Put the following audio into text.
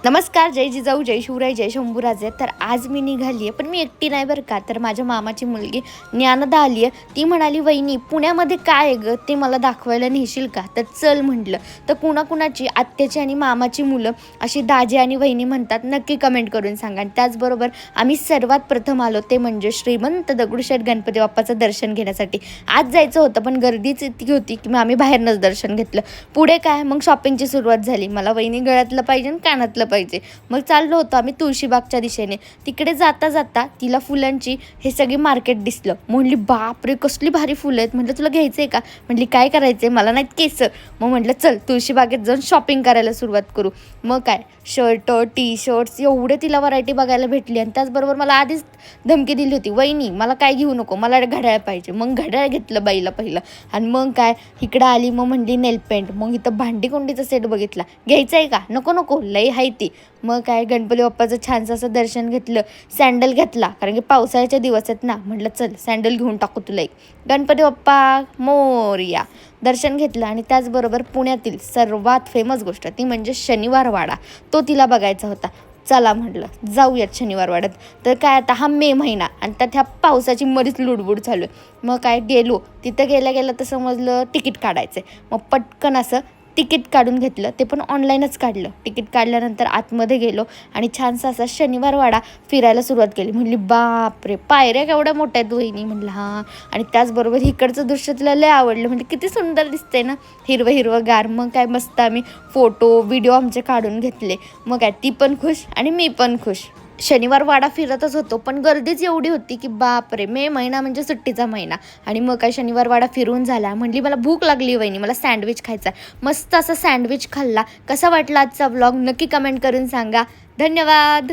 नमस्कार, जय जिजाऊ, जय शिवराय, जय शंभूराजे. तर आज मी निघाली आहे, पण मी एकटी नाही बरं का. तर माझ्या मामाची मुलगी ज्ञानदा आली आहे. ती म्हणाली, वहिनी पुण्यामध्ये काय आहे गं, ते मला दाखवायला नेशील का? तर चल म्हटलं. तर कुणाकुणाची आत्याची आणि मामाची मुलं अशी दाजी आणि वहिनी म्हणतात, नक्की कमेंट करून सांगा. आणि त्याचबरोबर आम्ही सर्वात प्रथम आलो ते म्हणजे श्रीमंत दगडूशेठ गणपती बाप्पाचं दर्शन घेण्यासाठी. आज जायचं होतं, पण गर्दीच इतकी होती की मग आम्ही बाहेरनंच दर्शन घेतलं. पुढे काय, मग शॉपिंगची सुरुवात झाली. मला वहिनी गळ्यातलं पाहिजे आणि कानातलं पाहिजे. मग चाललो होतो आम्ही तुळशीबागच्या दिशेने. तिकडे जाता जाता तिला फुलांची हे सगळी मार्केट दिसलं. म्हणली, बापरे कसली भारी फुलं आहेत. म्हटलं, तुला घ्यायचं आहे का? म्हटली, काय करायचं आहे, मला नाहीत केस. मग म्हटलं, चल तुळशीबागेत जाऊन शॉपिंग करायला सुरुवात करू. मग काय, शर्ट, टी शर्ट्स एवढे तिला व्हरायटी बघायला भेटली. आणि त्याचबरोबर मला आधीच धमकी दिली होती, वहिनी मला काय घेऊ नको, मला घड्याळ पाहिजे. मग घड्याळ घेतलं बाईला पहिलं. आणि मग काय, इकडं आली. मग म्हणली नेलपेंट. मग इथं भांडीकुंडीचा सेट बघितला. घ्यायचं आहे का? नको नको, लई आहे ती. मग काय, गणपती बाप्पाचं छानसं असं दर्शन घेतलं. सँडल घेतला, कारण की पावसाळ्याचे दिवस आहेत ना. म्हटलं, चल सँडल घेऊन टाकू तुला एक. गणपती बाप्पा मोरया दर्शन घेतलं. आणि त्याचबरोबर पुण्यातील सर्वात फेमस गोष्ट ती म्हणजे शनिवार वाडा, तो तिला बघायचा होता. चला म्हटलं, जाऊयात शनिवार वाड्यात. तर काय, आता हा मे महिना आणि त्यात ह्या पावसाची मरीच लुडबुड चालू आहे. मग काय, गेलो. तिथं गेल्या गेलं तर समजलं तिकीट काढायचं आहे. मग पटकन असं तिकीट काढून घेतलं. ते पण ऑनलाईनच काढलं. तिकीट काढल्यानंतर आतमध्ये गेलो आणि छानसा असा शनिवार वाडा फिरायला सुरुवात केली. म्हणली, बापरे पायऱ्या केवढ्या मोठ्या आहेत वहिनी. म्हणलं, हां. आणि त्याचबरोबर इकडचं दृश्य तिला लय आवडलं. म्हणजे किती सुंदर दिसते ना, हिरवं हिरवं गार. मग काय, मस्त आम्ही फोटो व्हिडिओ आमचे काढून घेतले. मग काय, ती पण खुश आणि मी पण खुश. शनिवार वाडा फिरतच होतो, पण गर्दीच एवढी होती की बापरे, मे महिना म्हणजे सुट्टीचा महिना. आणि मग काय, शनिवार वाडा फिरून झाला. म्हणली, मला भूक लागली वहिनी, मला सँडविच खायचा. मस्त असा सँडविच खाल्ला. कसा वाटला आजचा व्लॉग नक्की कमेंट करून सांगा. धन्यवाद.